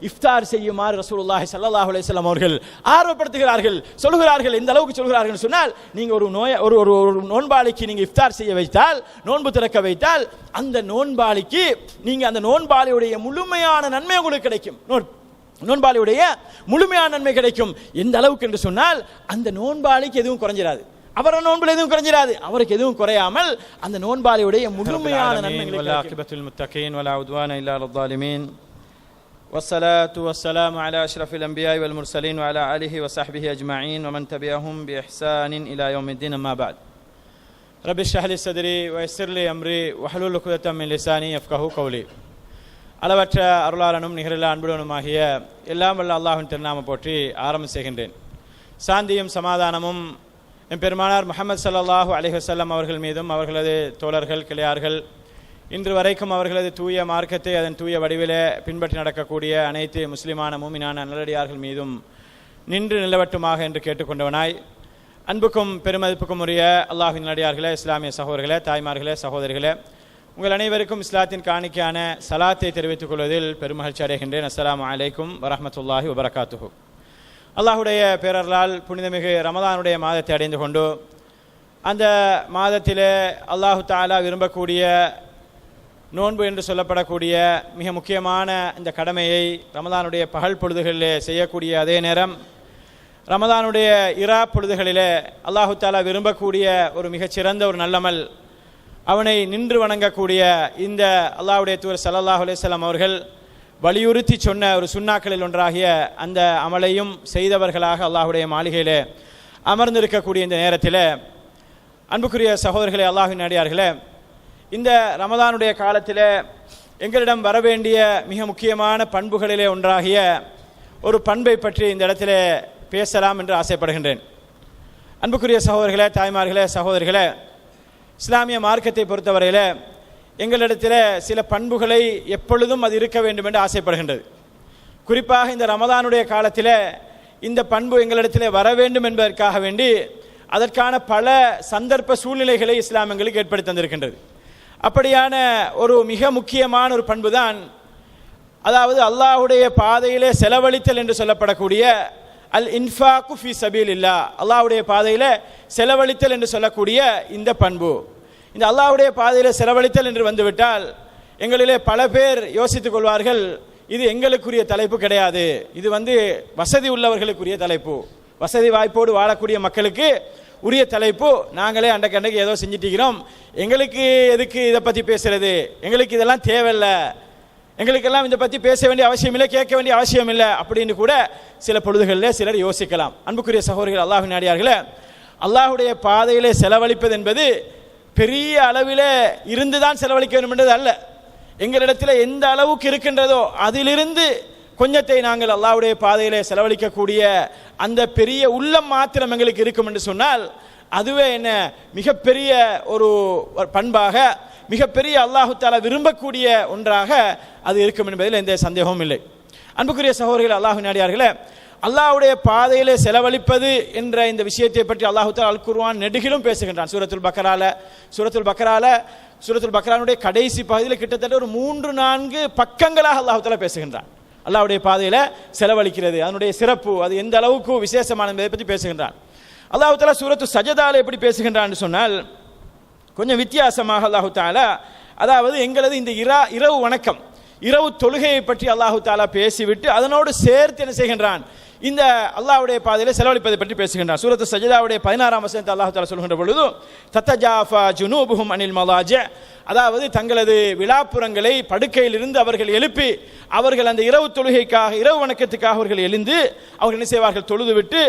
இஃப்தார் செய்யுமாறு ரசூலுல்லாஹி ஸல்லல்லாஹு அலைஹி வஸல்லம் அவர்கள் ஆர்வப்படுத்துகிறார்கள், சொல்கிறார்கள். இந்த அளவுக்கு சொல்கிறார்கள் சொன்னால், நீங்க ஒரு நோன்பாளிக்கு நீங்க இஃப்தார் செய்ய வைத்தால், நோன்பு திறக்க வைத்தால், அந்த நோன்பாளிக்கு நீங்க அந்த நோன்பாளியுடைய முழுமையான நன்மை உங்களுக்கு கிடைக்கும். நோன்பாளியுடைய முழுமையான நன்மை கிடைக்கும். எந்த அளவுக்கு என்று சொன்னால், அந்த நோன்பாளிக்கு எதுவும் குறைஞ்சிராது, அவர நோன்பில் எதுவும் குறைஞ்சிராது, அவருக்கு எதுவும் குறையாமல் அந்த நோன்பாளியுடைய முழுமையான நன்மைகள் கிடைக்கும். والصلاة والسلام على أشرف الأنبياء والمرسلين وعلى آله وصحبه أجمعين ومن تبعهم بإحسان إلى يوم الدين. أما بعد. رب اشرح لي صدري ويسر لي أمري واحلل عقدة من لساني يفقهوا قولي. அளவற்ற அருளாளனும் நிகரில்லா அன்புடனுமாகிய எல்லாம் வல்ல அல்லாஹ்வின் திருநாமம் போற்றி ஆரம்பம் செய்கின்றேன். சாந்தியும் சமாதானமும் பெருமானார் முஹம்மது ஸல்லல்லாஹு அலைஹி வஸல்லம் அவர்கள் மீதும், அவர்களது தோழர்கள் கிளையார்கள், இன்று வரைக்கும் அவர்களது தூய மார்க்கத்தை அதன் தூய வடிவிலே பின்பற்றி நடக்கக்கூடிய அனைத்து முஸ்லிமான மூமினான நல்லடியார்கள் மீதும் நின்று நிலவட்டுமாக என்று கேட்டுக்கொண்டவனாய், அன்புக்கும் பெருமதிப்புக்கும் உரிய அல்லாஹ்வின் நல்லடியார்களே, இஸ்லாமிய சகோதரர்களே, தாய்மார்களே, சகோதரிகளே, உங்கள் அனைவருக்கும் இஸ்லாத்தின் காணிக்கையான சலாத்தை தெரிவித்துக் கொள்வதில் பெருமகிழ்ச்சி அடைகின்றேன். அஸ்ஸலாமு அலைக்கும் வரஹ்மத்துல்லாஹி வபரகாத்துஹு. அல்லாஹுடைய பேரர்களால் புனிதமிகு ரமதானுடைய மாதத்தை அடைந்து கொண்டு, அந்த மாதத்திலே அல்லாஹு தஆலா விரும்பக்கூடிய நோன்பு என்று சொல்லப்படக்கூடிய மிக முக்கியமான இந்த கடமையை ரமதானுடைய பகல் பொழுதுகளிலே செய்யக்கூடிய அதே நேரம், ரமதானுடைய இரா பொழுதுகளிலே அல்லாஹு தஆலா விரும்பக்கூடிய ஒரு மிகச்சிறந்த ஒரு நல்லமல், அவனை நின்று வணங்கக்கூடிய இந்த அல்லாஹ்வுடைய தூதர் ஸல்லல்லாஹு அலைஹி வஸல்லம் அவர்கள் வலியுறுத்தி சொன்ன ஒரு சுன்னாக்களில் ஒன்றாகிய அந்த அமலையும் செய்தவர்களாக அல்லாஹ்வுடைய மாளிகையிலே அமர்ந்திருக்கக்கூடிய இந்த நேரத்தில், அன்புக்குரிய சகோதரர்களே, அல்லாஹ்வின் அடியார்களே, இந்த ரமதானுடைய காலத்தில் எங்களிடம் வரவேண்டிய மிக முக்கியமான பண்புகளிலே ஒன்றாகிய ஒரு பண்பை பற்றி இந்த இடத்துல பேசலாம் என்று ஆசைப்படுகின்றேன். அன்புக்குரிய சகோதரர்களே, தாய்மார்களே, சகோதரிகளே, இஸ்லாமிய மார்க்கத்தை பொறுத்தவரையில் எங்களிடத்தில் சில பண்புகளை எப்பொழுதும் அது இருக்க வேண்டும் என்று ஆசைப்படுகின்றது. குறிப்பாக இந்த ரமதானுடைய காலத்தில் இந்த பண்பு எங்களிடத்தில் வர வேண்டும் என்பதற்காக வேண்டி அதற்கான பல சந்தர்ப்ப சூழ்நிலைகளை இஸ்லாம் எங்களுக்கு ஏற்படுத்தி தந்திருக்கின்றது. அப்படியான ஒரு மிக முக்கியமான ஒரு பண்பு தான், அதாவது அல்லாஹ்வுடைய பாதையிலே செலவழித்தல் என்று சொல்லப்படக்கூடிய அல் இன்ஃபாக்கு ஃபி சபீலில்லாஹ், அல்லாஹ்வுடைய பாதையில் செலவழித்தல் என்று சொல்லக்கூடிய இந்த பண்பு. இந்த அல்லாஹ்வுடைய பாதையில் செலவழித்தல் என்று வந்துவிட்டால் எங்களிலே பல பேர் யோசித்துக் கொள்வார்கள், இது எங்களுக்குரிய தலைப்பு கிடையாது, இது வசதி உள்ளவர்களுக்குரிய தலைப்பு, வசதி வாய்ப்போடு வாழக்கூடிய மக்களுக்கு உரிய தலைப்பு, நாங்களே அண்டைக்கு ஏதோ செஞ்சுட்டிருக்கிறோம், எங்களுக்கு எதுக்கு இதை பற்றி பேசுறது, எங்களுக்கு இதெல்லாம் தேவையில்லை, எங்களுக்கெல்லாம் இதை பற்றி பேச வேண்டிய அவசியம் இல்லை, கேட்க வேண்டிய அவசியம் இல்லை அப்படின்னு கூட சில பொழுதுகளில் சிலர் யோசிக்கலாம். அன்புக்குரிய சகோதரர்கள், அல்லாஹ்வின் அடியார்களே, அல்லாஹ்வுடைய பாதையிலே செலவழிப்பது என்பது பெரிய அளவில் இருந்துதான் செலவழிக்க வேண்டும் என்றது அல்ல. எங்களிடத்தில் எந்த அளவுக்கு இருக்கின்றதோ அதிலிருந்து கொஞ்சத்தை நாங்கள் அல்லாஹ்வுடைய பாதையிலே செலவழிக்கக்கூடிய அந்த பெரிய உள்ளம் மாத்திரம் எங்களுக்கு இருக்கும் என்று சொன்னால், அதுவே என்ன மிகப்பெரிய ஒரு பண்பாக, மிகப்பெரிய அல்லாஹு தஆலா விரும்பக்கூடிய ஒன்றாக அது இருக்கும் என்பதில் எந்த சந்தேகமும் இல்லை. அன்புக்குரிய சகோதரர்கள், அல்லாஹ்வின் அடியார்களே, அல்லாஹ்வுடைய பாதையிலே செலவழிப்பது என்ற இந்த விஷயத்தை பற்றி அல்லாஹு தஆலா அல் குர்ஆன் நெடுகிலும் பேசுகின்றான். சூரத்துல் பக்ரானுடைய கடைசி பகுதியில் கிட்டத்தட்ட ஒரு 3-4 பக்கங்களாக அல்லாஹு தஆலா பேசுகின்றான். அல்லாஹ்வுடைய பாதையில செலவழிக்கிறது, அதனுடைய சிறப்பு, அது எந்த அளவுக்கு விசேஷமானது என்பதை பற்றி பேசுகின்றான். அல்லாஹ் தஆலா சூரத்து சஜதால எப்படி பேசுகின்றான் சொன்னால், கொஞ்சம் வித்தியாசமாக அல்லாஹ் தஆலா, அதாவது எங்களது இந்த இரவு வணக்கம், இரவு தொழுகையை பற்றி அல்லாஹ் தஆலா பேசிவிட்டு அதனோடு சேர்த்து என்ன செய்கின்றான், இந்த அல்லாஹ்வுடைய பாதையில செலவழிப்பதை பற்றி பேசுகின்றான். சூரத்து சஜதாவுடைய 16ஆம் வசனத்தை அல்லாஹ் தஆலா சொல்கின்ற பொழுது, தத்தஜாஃபா ஜுனூபுஹும் அனில் மலாஜ, அதாவது தங்களது விழாப்புறங்களை படுக்கையிலிருந்து அவர்கள் எழுப்பி, அவர்கள் அந்த இரவு தொழுகைக்காக, இரவு வணக்கத்துக்காக அவர்கள் எழுந்து அவர்கள் என்ன செய்வார்கள், தொழுதுவிட்டு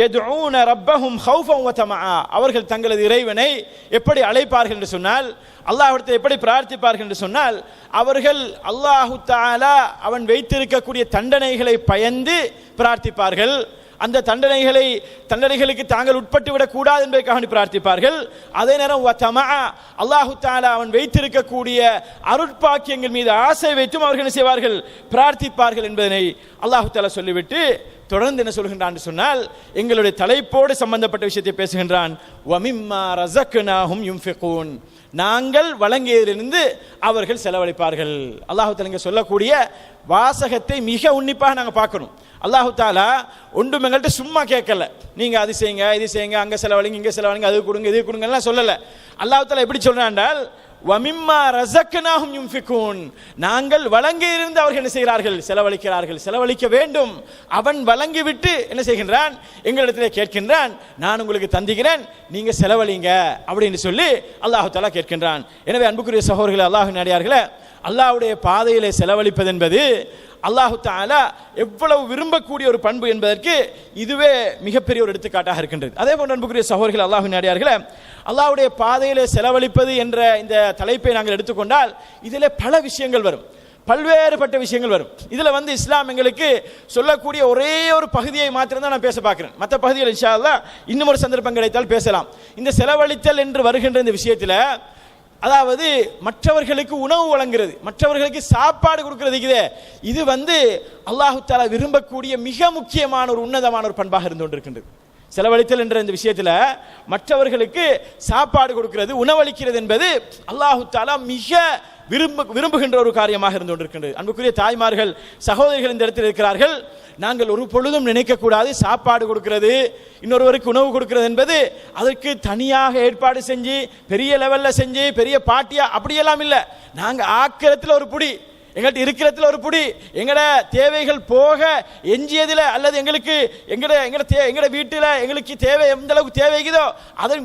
யதுஊன ரப்பஹும் ஹௌஃபன் வ தமஆ, அவர்கள் தங்களது இறைவனை எப்படி அழைப்பார்கள் என்று சொன்னால், அல்லாஹ்விடத்தில் எப்படி பிரார்த்திப்பார்கள் என்று சொன்னால், அவர்கள் அல்லாஹு தஆலா அவன் வைத்திருக்கக்கூடிய தண்டனைகளை பயந்து பிரார்த்திப்பார்கள். அந்த தண்டனைகளுக்கு தாங்கள் உட்பட்டு விடக்கூடாது என்பதற்காக பிரார்த்திப்பார்கள். அதே நேரம் அல்லாஹு தஆலா அவன் வைத்திருக்கக்கூடிய அருட்பாக்கியங்கள் மீது ஆசை வைத்தும் அவர்கள் செய்வார்கள், பிரார்த்திப்பார்கள் என்பதனை அல்லாஹு தஆலா சொல்லிவிட்டு தொடர்ந்து என்ன சொல்கின்றான் சொன்னால், எங்களுடைய தலைப்போடு சம்பந்தப்பட்ட விஷயத்தை பேசுகின்றான். வமிம்மா ரஸக்னாஹும் யுன்ஃபிகூன், நாங்கள் வழங்கியதிலிருந்து அவர்கள் செலவழிப்பார்கள். அல்லாஹ் தஆலா இங்கே சொல்லக்கூடிய வாசகத்தை மிக உன்னிப்பாக நாங்கள் பார்க்கணும். அல்லாஹ் தஆலா ஒன்றும் எங்கள்கிட்ட சும்மா கேட்கல, நீங்க அது செய்யுங்க இது செய்யுங்க அங்கே செலவழிங்க இங்கே செலவழிங்க அது கொடுங்க இது கொடுங்கலாம் சொல்லலை. அல்லாஹ் தஆலா எப்படி சொல்றாண்டால் வமிம்மா ரஸக்னாஹும் யுன்ஃபிகூன், நாங்கள் வழங்கியிருந்து அவர்கள் என்ன செய்கிறார்கள், செலவழிக்கிறார்கள். செலவழிக்க வேண்டும். அவன் வழங்கிவிட்டு என்ன செய்கின்றான், எங்களிடத்திலே கேட்கின்றான், நான் உங்களுக்கு தந்துகிறேன் நீங்க செலவழிங்க அப்படின்னு சொல்லி அல்லாஹ் தஆலா கேட்கின்றான். எனவே அன்புக்குரிய சகோதரர்களே, அல்லாஹ்வின் அடியார்களே, அல்லாஹ்வுடைய பாதையிலே செலவழிப்பது என்பது அல்லாஹ் தஆலா எவ்வளவு விரும்பக்கூடிய ஒரு பண்பு என்பதற்கு இதுவே மிகப்பெரிய ஒரு எடுத்துக்காட்டாக இருக்கின்றது. அதே போன்று அன்புக்குரிய சகோதரர்களே, அல்லாஹ்வின் அடியார்களே, அல்லாஹ்வுடைய பாதையிலே செலவழிப்பது என்ற இந்த தலைப்பை நாங்கள் எடுத்துக்கொண்டால் இதிலே பல விஷயங்கள் வரும், பல்வேறுபட்ட விஷயங்கள் வரும். இதுல இஸ்லாம் எங்களுக்கு சொல்லக்கூடிய ஒரே ஒரு பகுதியை மாத்திரம் தான் நான் பேச பார்க்கிறேன். மற்ற பகுதிகள் இன்ஷா அல்லாஹ் இன்னும் ஒரு சந்தர்ப்பம் கிடைத்தால் பேசலாம். இந்த செலவழித்தல் என்று வருகின்ற இந்த விஷயத்தில், அதாவது மற்றவர்களுக்கு உணவு வழங்குறது, மற்றவர்களுக்கு சாப்பாடு கொடுக்கிறது, இது அல்லாஹ் தஆலா விரும்பக்கூடிய மிக முக்கியமான ஒரு உன்னதமான ஒரு பண்பாக இருந்து கொண்டிருக்கின்றது. செலவழித்தல் என்ற இந்த விஷயத்தில் மற்றவர்களுக்கு சாப்பாடு கொடுக்கிறது, உணவளிக்கிறது என்பது அல்லாஹ் தஆலா மிக விரும்புகின்ற ஒரு காரியமாக இருந்து கொண்டிருக்கின்றது. அன்புக்குரிய தாய்மார்கள், சகோதரிகள் இந்த இடத்தில் இருக்கிறார்கள். நாங்கள் ஒரு பொழுதும் நினைக்கக்கூடாது சாப்பாடு கொடுக்கிறது, இன்னொருவருக்கு உணவு கொடுக்கிறது என்பது அதற்கு தனியாக ஏற்பாடு செஞ்சு பெரிய லெவலில் செஞ்சு பெரிய பாட்டியா அப்படியெல்லாம் இல்லை. நாங்கள் ஆக்கிரத்தில் ஒரு புடி, எங்கள்கிட்ட இருக்கிறதுல ஒரு புடி, எங்கட தேவைகள் போக எஞ்சியதில் அல்லது எங்களுக்கு எங்கட வீட்டில் எங்களுக்கு தேவை எந்த அளவுக்கு தேவைக்குதோ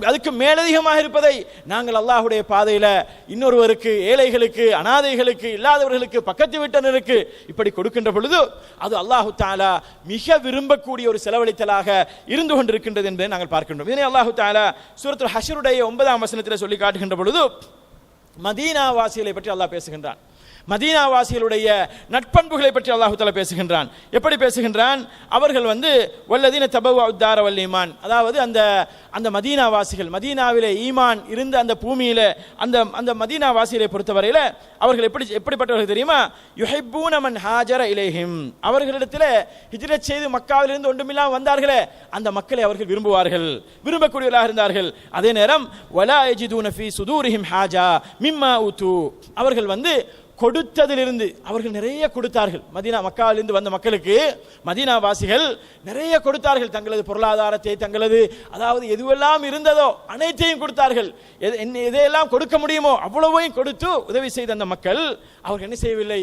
அதுக்கு மேலதிகமாக இருப்பதை நாங்கள் அல்லாஹ்வுடைய பாதையில் இன்னொருவருக்கு, ஏழைகளுக்கு, அனாதைகளுக்கு, இல்லாதவர்களுக்கு, பக்கத்து வீட்டினருக்கு இப்படி கொடுக்கின்ற பொழுது அது அல்லாஹ் தஆலா மிக விரும்பக்கூடிய ஒரு செலவழித்தலாக இருந்து கொண்டிருக்கின்றது என்பதை நாங்கள் பார்க்கின்றோம். இதனை அல்லாஹ் தஆலா சூரத்துல் ஹஷ்ருடைய 9ஆம் வசனத்தில் சொல்லி காட்டுகின்ற பொழுது மதீனா வாசிகளை பற்றி அல்லாஹ் பேசுகின்றான். மதீனா வாசிகளுடைய நட்பண்புகளை பற்றி அல்லாஹ் தஆலா பேசுகின்றான். எப்படி பேசுகின்றான்? அவர்கள் வல்லதீன தபவ்வஉத் தார வல் ஈமான், அதாவது அந்த மதீனா வாசிகள், மதீனாவிலே ஈமான் இருந்த அந்த பூமியில அந்த மதீனா வாசிகளை பொறுத்தவரையில் அவர்கள் எப்படிப்பட்டவர்கள் தெரியுமா? யுஹிப்பூன மன் ஹாஜர இலைஹிம், அவர்களிடத்தில் ஹிஜ்ரத் செய்து மக்காவிலிருந்து ஒன்றுமில்லாமல் வந்தார்களே அந்த மக்களை அவர்கள் விரும்புவார்கள், விரும்பக்கூடியவர்களாக இருந்தார்கள். அதே நேரம் வலா யஜிதூன ஃபீ சுதூரிஹிம் ஹாஜா மிம்மா ஊது, அவர்கள் கொடுத்ததிலிருந்து அவர்கள் நிறைய கொடுத்தார்கள். மக்காவிலிருந்து வந்த மக்களுக்கு மதீனா வாசிகள் நிறைய கொடுத்தார்கள். தங்களது பொருளாதாரத்தை, தங்களது அதாவது எதுவெல்லாம் இருந்ததோ அனைத்தையும் கொடுத்தார்கள். எதையெல்லாம் கொடுக்க முடியுமோ அவ்வளவையும் கொடுத்து உதவி செய்த அந்த மக்கள் அவர்கள் என்ன செய்யவில்லை,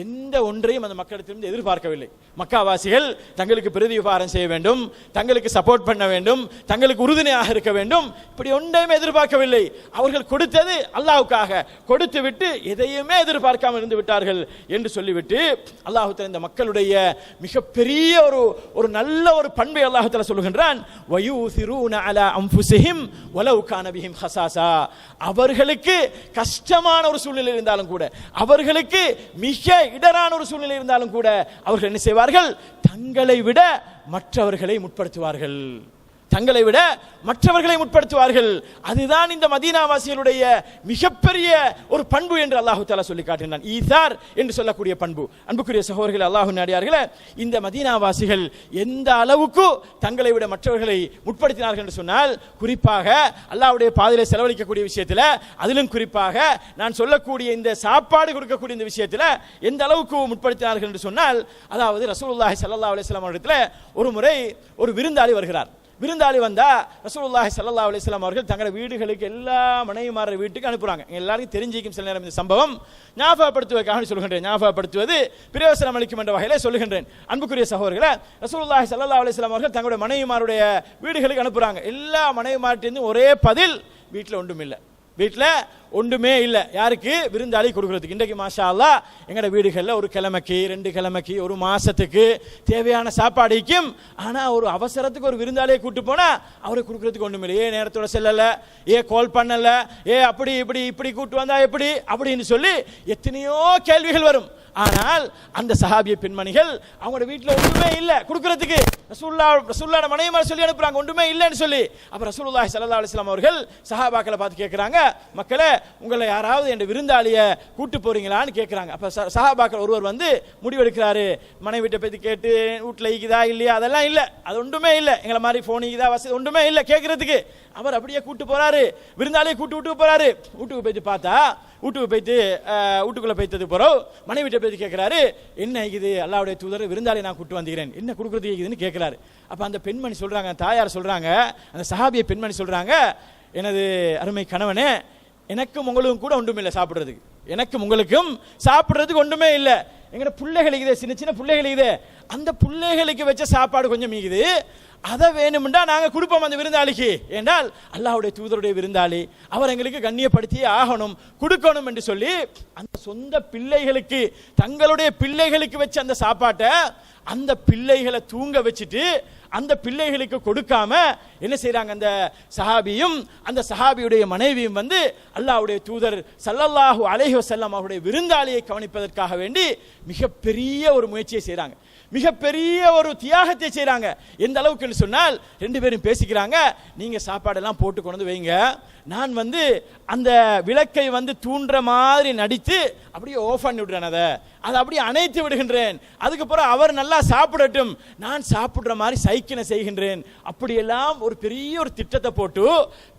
எந்த ஒன்றையும் அந்த மக்களிடத்திலிருந்து எதிர்பார்க்கவில்லை. மக்காவாசிகள் தங்களுக்கு பிரதி உபகாரம் செய்ய வேண்டும், தங்களுக்கு சப்போர்ட் பண்ண வேண்டும், தங்களுக்கு உறுதுணையாக இருக்க வேண்டும், இப்படி ஒன்றையுமே எதிர்பார்க்கவில்லை. அவர்கள் கொடுத்தது அல்லாஹ்வுக்காக, கொடுத்து விட்டு எதையுமே எதிர்பார்க்காமல் இருந்து விட்டார்கள் என்று சொல்லிவிட்டு அல்லாஹ் தஆலா இந்த மக்களுடைய மிகப்பெரிய ஒரு நல்ல ஒரு பண்பை அல்லாஹ் தஆலா சொல்லுகின்றான். வயூசிரூன அலா அன்ஃபுஸிஹிம் வலவ் கான பிஹிம் ஹஸாஸா, அவர்களுக்கு கஷ்டமான ஒரு சூழ்நிலை இருந்தாலும் கூட, அவர்களுக்கு மிக இடரான ஒரு சூழ்நிலை இருந்தாலும் கூட அவர்கள் என்ன செய்வார்கள், தங்களை விட மற்றவர்களை முற்படுத்துவார்கள், தங்களை விட மற்றவர்களை முற்படுத்துவார்கள். அதுதான் இந்த மதீனா வாசிகளுடைய மிகப்பெரிய ஒரு பண்பு என்று அல்லாஹ் தஆலா சொல்லி காட்டுகிறான். ஈசார் என்று சொல்லக்கூடிய பண்பு. அன்புக்குரிய சகோதரர்களே, அல்லாஹ்வின் அடியார்களே, இந்த மதீனா வாசிகள் எந்த அளவுக்கு தங்களை விட மற்றவர்களை முற்படுத்தினார்கள் என்று சொன்னால், குறிப்பாக அல்லாஹ்வுடைய பாதையிலே செலவழிக்கக்கூடிய விஷயத்தில், அதிலும் குறிப்பாக நான் சொல்லக்கூடிய இந்த சாப்பாடு கொடுக்கக்கூடிய இந்த விஷயத்தில் எந்த அளவுக்கு முற்படுத்தினார்கள் என்று சொன்னால், அதாவது ரசூலுல்லாஹி ஸல்லல்லாஹு அலைஹி வஸல்லம் அவர்களிடத்தில் ஒரு முறை ஒரு விருந்தாளி வருகிறார். விருந்தாளி வந்தா ரசூலுல்லாஹி ஸல்லல்லாஹு அலைஹி வஸல்லம் அவர்கள் தங்களுடைய வீடுகளுக்கு எல்லா மனைவிமார வீட்டுக்கு அனுப்புறாங்க. எல்லாருக்கும் தெரிஞ்சிக்கும் சில நேரம் இந்த சம்பவம் ஞாபகப்படுத்துவதற்காக சொல்கின்றேன். ஞாபகப்படுத்துவது பிரயோசனம் அளிக்கும் என்ற வகையிலே சொல்லுகின்றேன். அன்புக்குரிய சகோதரர்களே, ரசூலுல்லாஹி ஸல்லல்லாஹு அலைஹி வஸல்லம் அவர்கள் தங்களுடைய மனைவிமாருடைய வீடுகளுக்கு அனுப்புறாங்க. எல்லா மனைவிமார்ட்டிருந்து ஒரே பதில், வீட்டில் ஒன்றுமில்லை, வீட்டில் ஒன்றுமே இல்லை. யாருக்கு? விருந்தாளி கொடுக்கறதுக்கு. இன்றைக்கு மாஷா அல்லாஹ் எங்களோட வீடுகளில் ஒரு கிழமைக்கு 2 கிழமைக்கு ஒரு மாசத்துக்கு தேவையான சாப்பாடுக்கும், ஆனால் ஒரு அவசரத்துக்கு ஒரு விருந்தாளியை கூட்டு போனால் அவருக்கு கொடுக்கறதுக்கு ஒன்றும் இல்லை. நேரத்தோட செல்லலை, கால் பண்ணல, அப்படி இப்படி கூட்டு வந்தா எப்படி அப்படின்னு சொல்லி எத்தனையோ கேள்விகள் வரும். ஆனால் அந்த சஹாபிய பெண்மணிகள் அவங்களோட வீட்டில் ஒன்றுமே இல்லை கொடுக்கறதுக்கு. ரசூலுல்லாஹ் மனைவிமார் சொல்லி அனுப்புறாங்க ஒன்றுமே இல்லைன்னு சொல்லி. அப்ப ரசூலுல்லாஹி ஸல்லல்லாஹு அலைஹி வஸல்லம் அவர்கள் சஹாபாக்களை பார்த்து கேட்கிறாங்க, மக்களே உங்களை யாராவது என் விருந்தாளியை கூட்டு போறீங்களான்னு கேட்குறாங்க. அப்போ சஹாபாக்கள் ஒருவர் வந்து முடிவெடுக்கிறாரு, மனைவிட்ட பற்றி கேட்டு வீட்டில் ஈக்குதா இல்லையா அதெல்லாம் இல்லை, அது ஒன்றுமே இல்லை, எங்களை மாதிரி ஃபோன் ஈக்குதா வசதி ஒன்றுமே இல்லை கேட்கறதுக்கு. அவர் அப்படியே கூட்டு போறாரு, விருந்தாளியை வீட்டுக்கு போறாரு. வீட்டுக்கு போயிட்டு பார்த்தா வீட்டுக்குள்ள போய்த்தது போறோம் மனைவிட்ட போய் கேட்கிறாரு, என்ன இது அல்லாஹ்வுடைய தூதர் விருந்தாளி நான் கூட்டு வந்தீங்க, என்ன கொடுக்குறது இருக்குதுன்னு கேட்கிறாரு. அப்ப அந்த பெண்மணி சொல்றாங்க, தாயார் சொல்றாங்க, அந்த சஹாபிய பெண்மணி சொல்றாங்க, எனது அருமை கணவனே, எனக்கும் உங்களுக்கும் கூட ஒன்றுமே இல்லை சாப்பிடுறதுக்கு, எனக்கும் உங்களுக்கும் சாப்பிடுறதுக்கு ஒன்றுமே இல்லை. எங்கட பிள்ளைகளுக்கு சின்ன சின்ன பிள்ளைகளுக்கு அந்த பிள்ளைகளுக்கு வச்ச சாப்பாடு கொஞ்சம் மீகுது, அதை வேணும்டா நாங்க கொடுப்போம் அந்த விருந்தாளிக்கு. என்றால் அல்லாஹ்வுடைய தூதருடைய விருந்தாளி, அவர் எங்களுக்கு கண்ணியப்படுத்தியே ஆகணும், கொடுக்கணும் என்று சொல்லி அந்த சொந்த பிள்ளைகளுக்கு, தங்களுடைய பிள்ளைகளுக்கு வச்ச அந்த சாப்பாட்டை அந்த பிள்ளைகளை தூங்க வச்சுட்டு அந்த பிள்ளைகளுக்கு கொடுக்காம என்ன செய்யறாங்க, அந்த சஹாபியும் அந்த சஹாபியுடைய மனைவியும் வந்து அல்லாஹ்வுடைய தூதர் ஸல்லல்லாஹு அலைஹி வஸல்லம் அவருடைய விருந்தாளியை கவனிப்பதற்காக வேண்டி மிகப்பெரிய ஒரு முயற்சியை செய்யறாங்க, மிகப்பெரிய ஒரு தியாகத்தை செய்யறாங்க. எந்த அளவுக்கு சொன்னால், ரெண்டு பேரும் பேசிக்கிறாங்க, நீங்க சாப்பாடெல்லாம் போட்டு கொண்டு வைங்க, நான் வந்து அந்த விளக்கை வந்து தூண்டுற மாதிரி நடித்து அப்படியே ஆஃப் பண்ணி விடுறேன், அதை அப்படியே அணைத்து விடுகின்றேன், அதுக்கப்புறம் அவர் நல்லா சாப்பிடட்டும், நான் சாப்பிடுற மாதிரி சைக்கினை செய்கின்றேன். அப்படியெல்லாம் ஒரு பெரிய ஒரு திட்டத்தை போட்டு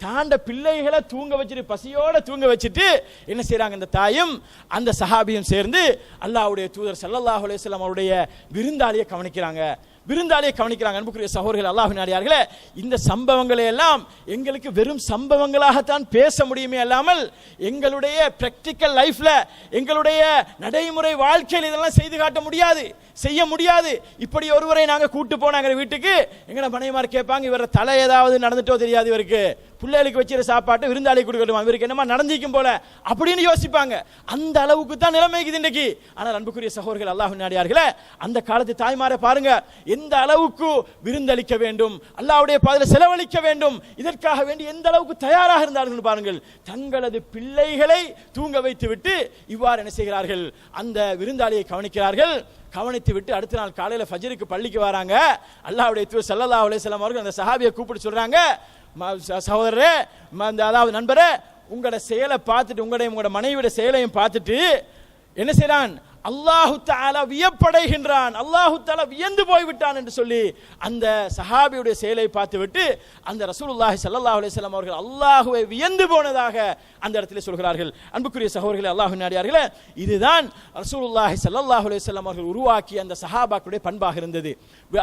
தாண்ட பிள்ளைகளை தூங்க வச்சுட்டு, பசியோட தூங்க வச்சுட்டு என்ன செய்யறாங்க, இந்த தாயும் அந்த சஹாபியும் சேர்ந்து அல்லாஹ்வுடைய தூதர் ஸல்லல்லாஹு அலைஹி வஸல்லம் அவருடைய விருந்தாளியை கவனிக்கிறாங்க. அன்புக்குரிய சகோதரர்களே, அல்லாஹ்வின் அடியார்களே, இந்த சம்பவங்களை எல்லாம் எங்களுக்கு வெறும் சம்பவங்களாகத்தான் பேச முடியுமே அல்லாமல் எங்களுடைய பிராக்டிக்கல் லைஃப்ல, எங்களுடைய நடைமுறை வாழ்க்கையில் இதெல்லாம் செய்து காட்ட முடியாது, செய்ய முடியாது. இப்படி ஒருவரை நாங்க கூட்டு போனாங்க வீட்டுக்கு, எங்கட மனைவிமார் கேட்பாங்க, இவர தலை ஏதாவது நடந்துட்டோ தெரியாது, இவருக்கு பிள்ளைகளுக்கு வச்சிருக்க சாப்பாட்டு விருந்தாளி கொடுக்கணும், இவருக்கு என்னமா நடந்திக்கும் போல அப்படின்னு யோசிப்பாங்க. அந்த அளவுக்கு தான் நிலைமைக்குது இன்றைக்கு. ஆனால் அன்புக்குரிய சகோதரர்கள், அல்லாஹ்வின் அடியார்களே, அந்த காலத்து தாய்மாரை பாருங்க, எந்த அளவுக்கு விருந்தளிக்க வேண்டும், அல்லாஹ்வுடைய பாதையில் செலவழிக்க வேண்டும், இதற்காக வேண்டி எந்த அளவுக்கு தயாராக இருந்தார்கள் பாருங்கள். தங்களது பிள்ளைகளை தூங்க வைத்து விட்டு இவ்வாறு என்ன செய்கிறார்கள், அந்த விருந்தாளியை கவனிக்கிறார்கள். கவனித்து விட்டு அடுத்த நாள் காலையில் ஃபஜ்ருக்கு பள்ளிக்கு வராங்க. அல்லாஹ்வுடைய தூதர் ஸல்லல்லாஹு அலைஹி வஸல்லம் அவர்கள் அந்த சஹாபியை கூப்பிட்டு சொல்றாங்க, சகோதரரே, அதாவது நண்பரே, உங்களோட செயலை பார்த்துட்டு, உங்களோட மனைவியோட செயலையும் பார்த்துட்டு என்ன செய்யறான், அல்லாஹு தஆலா வியப்படைகின்றான், அல்லாஹு தஆலா வியந்து போய்விட்டான் என்று சொல்லி அந்த சஹாபியுடைய செயலை பார்த்து விட்டு அந்த ரசூலுல்லாஹி ஸல்லல்லாஹு அலைஹி வஸல்லம் அவர்கள் அல்லாஹ்வை வியந்து போனதாக அந்த இடத்திலே சொல்கிறார்கள். அன்புக்குரிய சகோதரர்களே, அல்லாஹ்வின் அடியார்களே, இதுதான் ரசூலுல்லாஹி ஸல்லல்லாஹு அலைஹி வஸல்லம் அவர்கள் உருவாக்கிய அந்த சஹாபாக்களுடைய பண்பாக இருந்தது.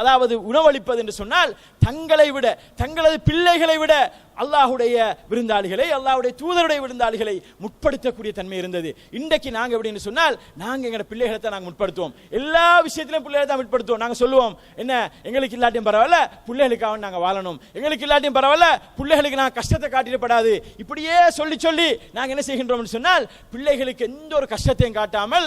அதாவது உணவளிப்பது என்று சொன்னால் தங்களை விட, தங்களது பிள்ளைகளை விட அல்லாஹ்வுடைய விருந்தாளிகளை, அல்லாஹ்வுடைய தூதருடைய விருந்தாளிகளை முற்படுத்தக்கூடிய தன்மை இருந்தது. இன்றைக்கு நாங்க எப்படின்னு சொன்னால், நாங்க எங்க பிள்ளைகளை தான் நாங்க முற்படுத்துவோம், எல்லா விஷயத்திலும் பிள்ளைகளை தான் முற்படுத்துவோம். நாங்க சொல்லுவோம், என்ன எங்களுக்கு இல்லாட்டியும் பரவாயில்ல, பிள்ளைகளுக்காக நாங்க வாழணும், எங்களுக்கு இல்லாட்டியும் பரவாயில்ல, பிள்ளைகளுக்கு நான் கஷ்டத்தை காட்டிடப்படாது, இப்படியே சொல்லி சொல்லி நாங்க என்ன செய்கின்றோம் சொன்னால், பிள்ளைகளுக்கு எந்த ஒரு கஷ்டத்தையும் காட்டாமல்,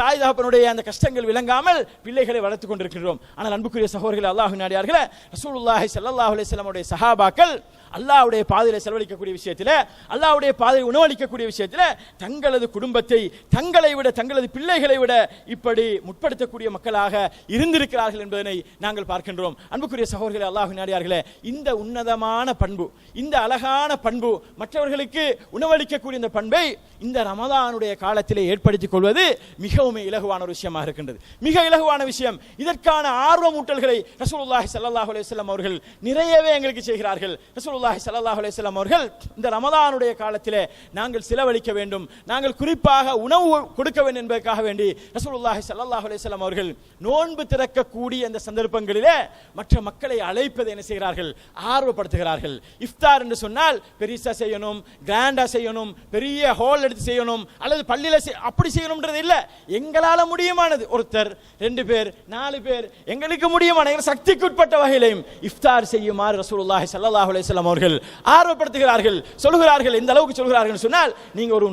தாய் தகப்பனுடைய அந்த கஷ்டங்கள் விளங்காமல் பிள்ளைகளை வளர்த்துக் கொண்டிருக்கிறோம். ஆனால் அன்புக்குரிய சகோதரர்களே, அல்லாஹ்வின் அடியார்களே, ரசூலுல்லாஹி ஸல்லல்லாஹு அலைஹி வஸல்லம் உடைய சஹாபாக்கள் அல்லாஹ்வுடைய பாதையில செலவழிக்கக்கூடிய விஷயத்தில், அல்லாஹ்வுடைய பாதையில் உணவளிக்கக்கூடிய விஷயத்தில் தங்களது குடும்பத்தை, தங்களை விட, தங்களது பிள்ளைகளை விட இப்படி முற்படுத்தக்கூடிய மக்களாக இருந்திருக்கிறார்கள் என்பதனை நாங்கள் பார்க்கின்றோம். அன்புக்குரிய சகோதரர்களே, அல்லாஹ்வின் அடியார்களே, இந்த உன்னதமான பண்பு, இந்த அழகான பண்பு, மற்றவர்களுக்கு உணவளிக்கக்கூடிய இந்த பண்பை இந்த ரமதானுடைய காலத்திலே ஏற்படுத்திக் கொள்வது மிகவும் இலகுவான ஒரு விஷயமாக இருக்கின்றது, மிக இலகுவான விஷயம். இதற்கான ஆர்வமூட்டல்களை ரசூலுல்லாஹி ஸல்லல்லாஹு அலைஹி வஸல்லம் அவர்கள் நிறையவே எங்களுக்கு செய்கிறார்கள். ரசூலுல்லாஹி ஸல்லல்லாஹு அலைஹி வஸல்லம் அவர்கள் இந்த ரமதானுடைய காலத்திலே நாங்கள் செலவழிக்க வேண்டும், நாங்கள் குறிப்பாக உணவு கொடுக்க வேண்டும் என்பதற்காக வேண்டி ரசூலுல்லாஹி ஸல்லல்லாஹு அலைஹி வஸல்லம் அவர்கள் நோன்பு திறக்கக்கூடிய அந்த சந்தர்ப்பங்களிலே மற்ற மக்களை அழைப்பதை என்ன செய்கிறார்கள், ஆர்வப்படுத்துகிறார்கள். இஃப்தார் என்று சொன்னால் பெரிசா செய்யணும், கிராண்டா செய்யணும், பெரிய ஹால் எடுத்து செய்யணும், அல்லது பள்ளியில அப்படி செய்யணும்ன்றது இல்ல, எங்களால முடியுமானது, ஒருத்தர், 2 பேர், 4 பேர், எங்களுக்கு முடியுமான சக்திக்கு உட்பட்ட வகையிலையும் இஃப்தார் செய்யுமாறு ரசூலுல்லாஹி ஸல்லல்லாஹு அலைஹி வஸல்லம் அவர்கள் ஆர்வப்படுத்துகிறார்கள், சொல்கிறார்கள். இந்த அளவுக்கு சொல்கிறார்கள் சொன்னால், நீங்க ஒரு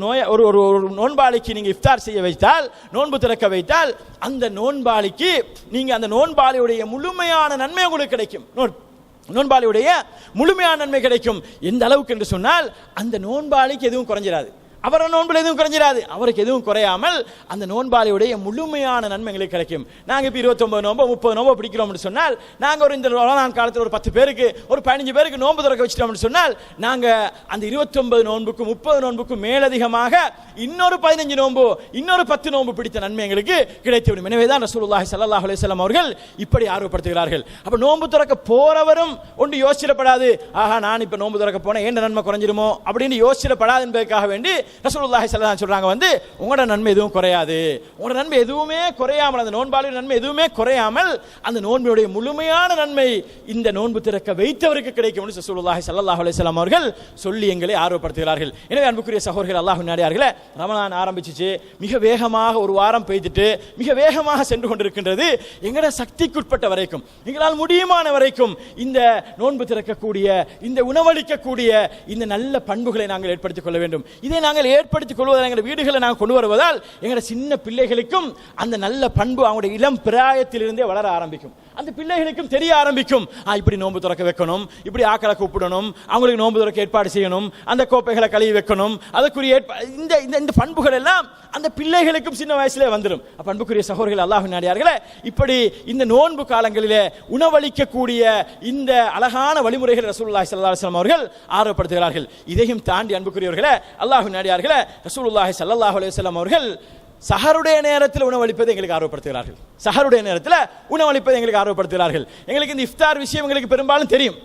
நோன்பாளிக்கு நீங்க இஃப்தார் செய்ய வைத்தால், நோன்பு திறக்க வைத்தால், அந்த நோன்பாளிக்கு நீங்க அந்த நோன்பாளியுடைய முழுமையான நன்மை உங்களுக்கு கிடைக்கும், நோன்பாளியுடைய முழுமையான நன்மை கிடைக்கும். எந்த அளவுக்கு என்று சொன்னால், அந்த நோன்பாளிக்கு எதுவும் குறைஞ்சிராது, அவர நோன்பில் எதுவும் குறைஞ்சிடாது, அவருக்கு எதுவும் குறையாமல் அந்த நோன்பாளியுடைய முழுமையான நன்மைகளுக்கு கிடைக்கும். நாங்கள் இப்போ 29 நோம்போ 30 நோம்போ பிடிக்கிறோம்னு சொன்னால், நாங்கள் ஒரு இந்த ரமலான் காலத்தில் ஒரு 10 பேருக்கு ஒரு 15 பேருக்கு நோன்பு திறக்க வச்சிட்டோம்னு சொன்னால், நாங்கள் அந்த 29 நோன்புக்கும் 30 நோன்புக்கும் மேலதிகமாக இன்னொரு 15 நோன்பு இன்னொரு 10 நோன்பு பிடித்த நன்மை எங்களுக்கு கிடைத்துவிடும். எனவே தான் ரசூலுல்லாஹி ஸல்லல்லாஹு அலைஹி வஸல்லம் அவர்கள் இப்படி ஆர்வப்படுத்துகிறார்கள். அப்ப நோன்பு திறக்க போறவரும் ஒன்று யோசிச்சிடப்படாது, ஆஹா நான் இப்ப நோன்பு திறக்க போனேன் என்ன நன்மை குறைஞ்சிருமோ அப்படின்னு யோசிச்சிடப்படாது என்பதற்காக வேண்டி ரசூலுல்லாஹி ஸல்லல்லாஹு அலைஹி சொல்றாங்க உங்களோட நன்மை எதுவும் குறையாது, உங்களோட நன்மை எதுவுமே குறையாமல், அந்த நோன்பாளின் நன்மை எதுவுமே குறையாமல் அந்த நோன்பினுடைய முழுமையான நன்மை இந்த நோன்பு திறக்க வைத்தவருக்கு கிடைக்கும் என்று ரசூலுல்லாஹி ஸல்லல்லாஹு அலைஹி வஸல்லம் அவர்கள் சொல்லி எங்களை ஆர்வப்படுத்துகிறார்கள். எனவே அன்புக்குரிய சகோதரர்கள், அல்லாஹ்வின் அடியார்களே, ரமலான் ஆரம்பிச்சிச்சு, மிக வேகமாக ஒரு வாரம் பெய்துட்டு மிக வேகமாக சென்று கொண்டிருக்கின்றது. எங்கட சக்திக்குட்பட்ட வரைக்கும், எங்களால் முடியுமான வரைக்கும் இந்த நோன்பு திறக்கக்கூடிய, இந்த உணவளிக்கக்கூடிய இந்த நல்ல பண்புகளை நாங்கள் ஏற்படுத்திக் கொள்ள வேண்டும். இதை நாங்கள் ஏற்படுத்திக் கொள்வதால் எங்கள் வீடுகளை நாங்கள் கொண்டு வருவதால் எங்களோட சின்ன பிள்ளைகளுக்கும் அந்த நல்ல பண்பு அவங்களுடைய இளம் பிராயத்திலிருந்தே வளர ஆரம்பிக்கும். அந்த பிள்ளைகளுக்கும் தெரிய ஆரம்பிக்கும், இப்படி நோன்பு திறக்க வைக்கணும், இப்படி ஆக்களை கூப்பிடணும், அவங்களுக்கு நோன்பு திறக்க ஏற்பாடு செய்யணும், அந்த கோப்பைகளை கழுவி வைக்கணும், அதற்குரிய இந்த பண்புகள் எல்லாம் அந்த பிள்ளைகளுக்கும் சின்ன வயசுல வந்துடும். அன்புக்குரிய சகோதரர்கள், அல்லாஹ்வின் அடியார்களே, இப்படி இந்த நோன்பு காலங்களிலே உணவளிக்கக்கூடிய இந்த அழகான வழிமுறைகள் ரசூலுல்லாஹி ஸல்லல்லாஹு அலைஹி வஸல்லம் அவர்கள் ஆர்வப்படுத்துகிறார்கள். இதையும் தாண்டி அன்புக்குரியவர்களே, அல்லாஹ்வின் அடியார்களே, ரசூலுல்லாஹி ஸல்லல்லாஹு அலைஹி வஸல்லம் அவர்கள் சஹருடைய நேரத்தில் உணவளிப்பதை எங்களுக்கு ஆர்வப்படுத்துகிறார்கள். சஹருடைய நேரத்தில் உணவளிப்பதை எங்களுக்கு ஆர்வப்படுத்துகிறார்கள். எங்களுக்கு இந்த இஃப்தார் விஷயம் எங்களுக்கு பெரும்பாலும் தெரியும்,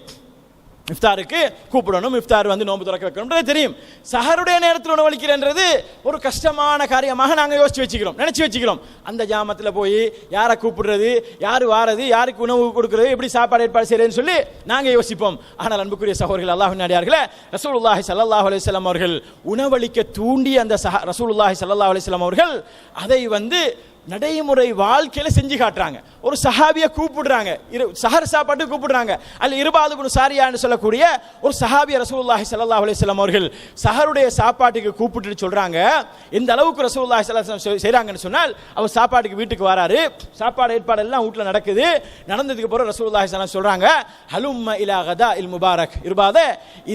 இஃப்தாருக்கு கூப்பிடணும், இஃப்தார் நோன்பு திறக்க வைக்கணும் தெரியும். சஹருடைய நேரத்தில் உணவளிக்கிறன்றது ஒரு கஷ்டமான காரியமாக நாங்கள் யோசிச்சு வச்சுக்கிறோம், நினைச்சு வச்சுக்கிறோம். அந்த ஜாமத்தில் போய் யாரை கூப்பிடுறது, யார் வாரது, யாருக்கு உணவு கொடுக்கிறது, எப்படி சாப்பாடு ஏற்பாடு செய்யறதுன்னு சொல்லி நாங்கள் யோசிப்போம். ஆனால் அன்புக்குரிய சகோதரர்கள், அல்லாஹ்வின் அடியார்களே, ரசூலுல்லாஹி ஸல்லல்லாஹு அலைஹி வஸல்லம் அவர்கள் உணவளிக்க தூண்டிய அந்த ரசூலுல்லாஹி ஸல்லல்லாஹு அலைஹி வஸல்லம் அவர்கள் அதை நடைமுறை வாழ்க்கையில செஞ்சு காட்டுறாங்க. ஒரு சஹாபியை கூப்பிடுறாங்க, சஹர் சாப்பாட்டுக்கு கூப்பிடுறாங்க. அல்ல இர்பாத் இப்னு சாரியான்னு சொல்லக்கூடிய ஒரு சஹாபிய ரசூலுல்லாஹி ஸல்லல்லாஹு அலைஹி வஸல்லம் அவர்கள் சஹருடைய சாப்பாட்டுக்கு கூப்பிட்டு சொல்றாங்க, எந்த அளவுக்கு ரசூலுல்லாஹி ஸல்லல்லாஹு அலைஹி வஸல்லம் செய்றாங்கன்னு சொன்னால், அவர் சாப்பாட்டுக்கு வீட்டுக்கு வராரு, சாப்பாடு ஏற்பாடு எல்லாம் வீட்டில் நடக்குது. நடந்ததுக்கு பிறகு ரசூலுல்லாஹி ஸல்லல்லாஹு அலைஹி வஸல்லம் சொல்றாங்க, ஹலும்ம இலா கதா இல் முபாரக், இர்பாதே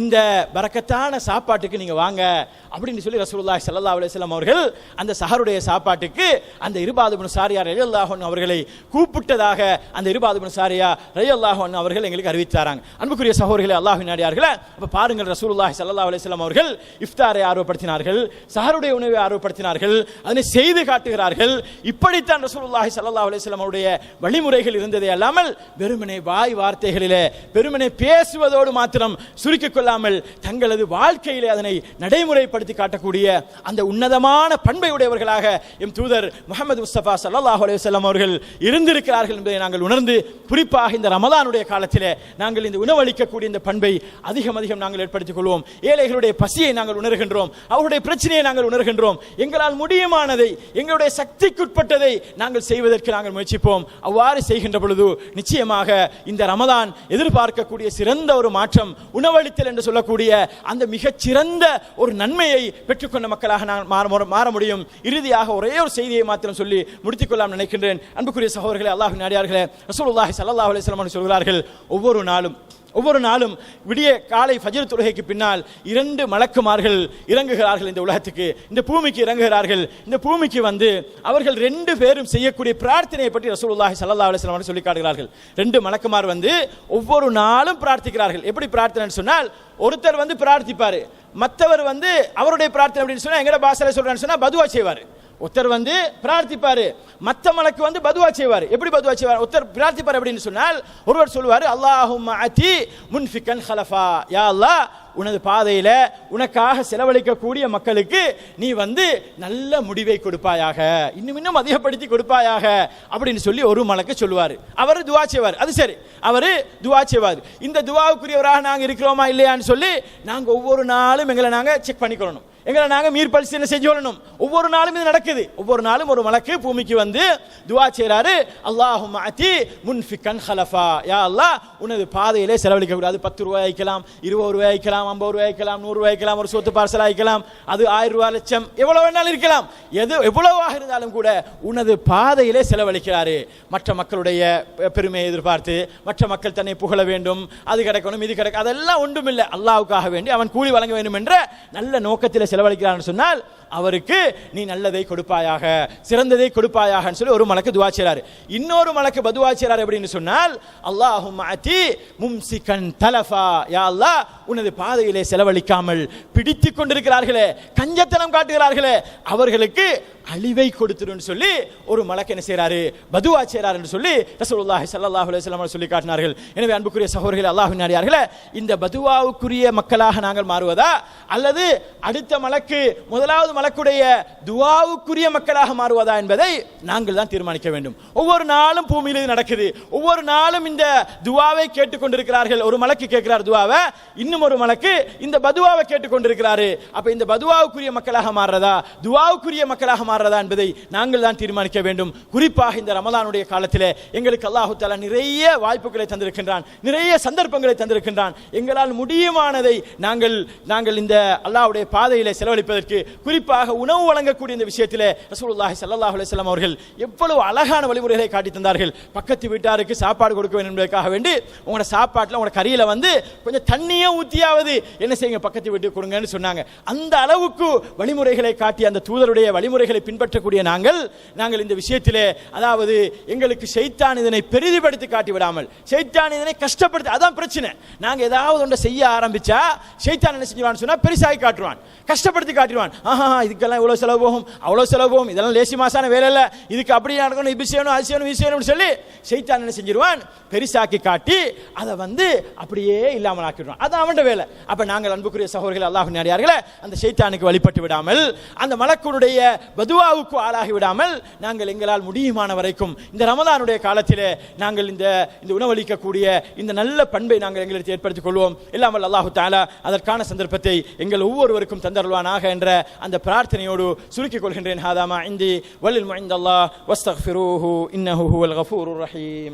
இந்த பரக்கத்தான சாப்பாட்டுக்கு நீங்க வாங்க அப்படின்னு சொல்லி ரசூலுல்லாஹி ஸல்லல்லாஹு அலைஹி வஸல்லம் அவர்கள் அந்த சஹருடைய சாப்பாட்டுக்கு அந்த இர்பாத் இப்னு சாரியா ரலியல்லாஹு அன்ஹு அவர்களை கூப்பிட்டதாக அந்த இர்பாத் இப்னு சாரியா ரலியல்லாஹு அன்ஹு அவர்கள் எங்களுக்கு அறிவித்தாராங்க. அன்புக்குரிய சகோதரர்களே, அல்லாஹ்வின் அடியார்களே, அப்ப பாருங்கள், ரசூலுல்லாஹி ஸல்லல்லாஹு அலைஹி வஸல்லம் அவர்கள் இஃப்தாரை ஆர்வப்படுத்தினார்கள், சஹருடைய உணவை ஆர்வப்படுத்தினார்கள், அதனை செய்து காட்டுகிறார்கள். இப்படித்தான் ரசூலுல்லாஹி ஸல்லல்லாஹு அலைஹி வஸல்லம் அவருடைய வழிமுறைகள் இருந்ததே அல்லாமல் வெறுமனே வாய் வார்த்தைகளிலே வெறுமனே பேசுவதோடு மாத்திரம் சுருக்கிக் கொள்ளாமல் தங்களது வாழ்க்கையிலே அதனை நடைமுறைப்படுத்தி காட்டக்கூடிய அந்த உன்னதமான பண்பை உடையவர்களாக எம் தூதர் முஹம்மது முஸ்தபா ஸல்லல்லாஹு அலைஹி வஸல்லம் அவர்கள் இருந்திருக்கிறார்கள் என்பதை நாங்கள் உணர்ந்து, குறிப்பாக இந்த ரமலானுடைய காலத்திலே நாங்கள் இந்த உணவளிக்கக்கூடிய இந்த பண்பை அதிகம் நாங்கள் ஏற்படுத்திக் கொள்வோம். ஏழைகளுடைய பசியை நாங்கள் உணர்கின்றோம், அவருடைய பிரச்சனையை நாங்கள் உணர்கின்றோம். எங்களால் முடியுமானதை, எங்களுடைய சக்திக்குட்பட்டதை நாங்கள் செய்வதற்கு நாங்கள் முயற்சிப்போம். அவ்வாறு செய்கின்ற பொழுது நிச்சயமாக இந்த ரமலான் எதிர்பார்க்கக்கூடிய சிறந்த ஒரு மாற்றம், உணவளித்தல் என்று சொல்லக்கூடிய அந்த மிகச் சிறந்த ஒரு நன்மையை பெற்றுக்கொண்ட மக்களாக நான் மாற முடியும். இறுதியாக ஒரே ஒரு செய்தியை மாத்திரம் சொல்லி முடித்துக் கொள்ளலாம் நினைக்கின்றேன். அன்புக்குரிய சகோதரர்களே, அல்லாஹ்வின் அடியார்களே, ரசூலுல்லாஹி ஸல்லல்லாஹு அலைஹி வஸல்லம் சொல்கிறார்கள், ஒவ்வொரு நாளும் விடிய காலை ஃபஜ்ர் தொழுகைக்கு பின்னால் 2 மலக்குமார்கள் இறங்குகிறார்கள் இந்த உலகத்துக்கு, இந்த பூமிக்கு இறங்குகிறார்கள். இந்த பூமிக்கு அவர்கள் 2 பேரும் செய்யக்கூடிய பிரார்த்தனையை பற்றி ரசூலுல்லாஹி ஸல்லல்லாஹு அலைஹி வஸல்லம் சொல்லி காட்டுகிறார்கள். 2 மலக்குமார் ஒவ்வொரு நாளும் பிரார்த்திக்கிறார்கள். எப்படி பிரார்த்தனை சொன்னால், ஒருத்தர் பிரார்த்திப்பாரு, மற்றவர் அவருடைய பிரார்த்தனை அப்படின்னு சொன்னா, எங்கட பாஷையில சொல்றான்னு சொன்னா பதுவா செய்வார். ஒருத்தர் பிரார்த்திப்பாரு, மற்ற மலக்கு பதுவா செய்வார். எப்படி பதுவா செய்வார்? ஒருத்தர் பிரார்த்திப்பார் அப்படின்னு சொன்னால், ஒருவர் சொல்வார், அல்லாஹும்ம அதி முன்ஃபிகன் ஹலஃபா, யா அல்லாஹ் உனது பாதையில உனக்காக செலவழிக்கக்கூடிய மக்களுக்கு நீ நல்ல முடிவை கொடுப்பாயாக, இன்னும் அதிகப்படுத்தி கொடுப்பாயாக அப்படின்னு சொல்லி ஒரு மலக்கு சொல்லுவார். அவர் துவா செய்வார். அது சரி, அவர் துவா செய்வார். இந்த துவாவுக்குரியவராக நாங்கள் இருக்கிறோமா இல்லையான்னு சொல்லி நாங்கள் ஒவ்வொரு நாளும் எங்களை நாங்கள் செக் பண்ணிக்கொள்ளணும், எங்களை நாங்கள் மீர் பரிசீலனை செஞ்சு கொள்ளணும். ஒவ்வொரு நாளும் இது நடக்குது. ஒவ்வொரு நாளும் ஒரு மலக்கு பூமிக்கு துவா செய்றாரு, அல்லாஹும்ம அதி முன்ஃபிகன் ஹலஃபா, யா அல்லாஹ் உனது பாதையிலே செலவழிக்க கூடாது. 10 ரூபாய் ஆயிக்கலாம், 20 ரூபாய் ஆயிக்கலாம், 50 ரூபாய் ஆயிக்கலாம், 100 ரூபாய் ஆயிக்கலாம், ஒரு சொத்து பார்சல் ஆயிக்கலாம், அது 1000 ரூபாய், லட்சம், எவ்வளவு வேணாலும் இருக்கலாம். எவ்வளவாக இருந்தாலும் கூட உனது பாதையிலே செலவழிக்கிறாரு. மற்ற மக்களுடைய பெருமையை எதிர்பார்த்து, மற்ற மக்கள் தன்னை புகழ வேண்டும், அது கிடைக்கணும், இது கிடைக்கும், அதெல்லாம் ஒன்றுமில்லை. அல்லாஹ்வுக்காக வேண்டி அவன் கூலி வழங்க வேண்டும் என்ற நல்ல நோக்கத்தில் செலவழிக்கிறான்னு சொன்னால் அவருக்கு நீ நல்லதை கொடுப்பாயாக, சிறந்ததை கொடுப்பாயாக சொல்லி ஒரு மலக்கு துஆ செய்றாரு. இன்னொரு மலக்கு பதுஆ செய்றாரு அப்படின்னு சொன்னால், அல்லாஹும்ம அதி மும்சிகன் தலஃபா, யா அல்லாஹ் உனது பாதையிலே செலவழிக்காமல் பிடித்துக் கொண்டிருக்கிறார்களே, கஞ்சத்தனம் காட்டுகிறார்களே, அவர்களுக்கு அழிவை கொடுத்துருன்னு சொல்லி ஒரு மலக்கு என்ன செய்றாரு, பதுஆ செய்றாரு என்று சொல்லி ரசூலுல்லாஹி ஸல்லல்லாஹு அலைஹி வஸல்லம் சொல்லி காட்டினார்கள். எனவே அன்புக்குரிய சகோதரர்களே, அல்லாஹ்வின் அடியார்களே, இந்த பதுஆவுக்குரிய மக்களாக நாங்கள் மாறுவதா அல்லது அடுத்த மலக்கு முதலாவது மலக்குடைய துஆவுக்குரிய மக்களாக மாறுவதா என்பதை நாங்கள் தான் தீர்மானிக்க வேண்டும். ஒவ்வொரு நாளும் பூமியில் இது நடக்குது. ஒவ்வொரு நாளும் இந்த துஆவை கேட்டுக்கொண்டிருக்கிறார்கள். ஒரு மலக்கு கேட்கிறார் துஆவை, இன்னும் ஒரு மலக்கு இந்த பதுஆவை கேட்டுக்கொண்டிருக்கிறாரு. அப்ப இந்த பதுஆவுக்குரிய மக்களாக மாறுறதா துஆவுக்குரிய மக்களாக மாறுறதா என்பதை நாங்கள் தான் தீர்மானிக்க வேண்டும். குறிப்பாக இந்த ரமலானுடைய காலத்திலே எங்களுக்கு அல்லாஹ் தஆலா நிறைய வாய்ப்புகளை தந்திருக்கின்றான், நிறைய சந்தர்ப்பங்களை தந்திருக்கின்றான். எங்களால் முடியுமானதை நாங்கள் இந்த அல்லாஹ்வுடைய பாதையிலே செலவழிப்பதற்கு, குறிப்பாக உணவு வழங்கக்கூடிய இந்த விஷயத்திலே ரசூலுல்லாஹி ஸல்லல்லாஹு அலைஹி வஸல்லம் அவர்கள் எவ்வளவு அழகான வழிமுறைகளை காட்டி தந்தார்கள். பக்கத்து வீட்டாருக்கு சாப்பாடு கொடுக்க வேண்டும் என்பதற்காக வேண்டி உங்களோட சாப்பாட்டில் உங்களோட கறியில கொஞ்சம் தண்ணியே ஊத்தியாவது என்ன செய்யுங்க, பக்கத்து வீட்டுக்கு கொடுங்கன்னு சொன்னாங்க. அந்த அளவுக்கு வழிமுறைகளை காட்டி அந்த தூதருடைய வழிமுறைகளை பின்பற்றக்கூடிய நாங்கள் இந்த விஷயத்திலே, அதாவது எங்களுக்கு ஷைத்தான் இதனை பெரிதுபடுத்தி காட்டி விடாமல், ஷைத்தான் இதனை கஷ்டப்படுத்தி, அதான் பிரச்சனை. நாங்க ஏதாவது ஒன்றை செய்ய ஆரம்பிச்சா ஷைத்தான் என்ன செஞ்சுவான்னு சொன்னா பெருசாகி காட்டுவான், கஷ்டப்படுத்தி காட்டுவான். இதுக்கெல்லாம் இவ்வளவு செலவு போகும், அவ்வளவு செலவு போகும், இதெல்லாம் லேசி மாசான வேலை இல்லை, இதுக்கு அப்படி நடக்கணும், இது செய்யணும், அது செய்யணும், இது செய்யணும்னு சொல்லி ஷைத்தான் என்ன செஞ்சிருவான், பெருசாக்கி காட்டி அதை அப்படியே இல்லாமல் ஆக்கிடுவான். அது அவன் வேலை. அப்ப நாங்கள் அன்புக்குரிய சகோதரர்கள், அல்லாஹ்வின் அடியார்களே, அந்த ஷைத்தானுக்கு வழிபட்டு விடாமல், அந்த மலக்குடைய பதுஆவுக்கு ஆளாகி விடாமல், நாங்கள் எங்களால் முடியுமான வரைக்கும் இந்த ரமலானுடைய காலத்திலே நாங்கள் இந்த உணவளிக்கக்கூடிய இந்த நல்ல பண்பை நாங்கள் எங்களுக்கு ஏற்படுத்திக் கொள்வோம். எல்லாம் வல்ல அல்லாஹ் தஆலா அதற்கான சந்தர்ப்பத்தை எங்கள் ஒவ்வொருவருக்கும் தந்தருள்வானாக என்ற அந்த பிரார்த்தனையோடு சுருக்கிக் கொள்கின்றேன். ஹாதா மா இந்தி வலில் முஇந்தல்லாஹ் வஸ்தக்ஃபிரூஹு இன்னஹு ஹுவல் கஃபூருர் ரஹீம்.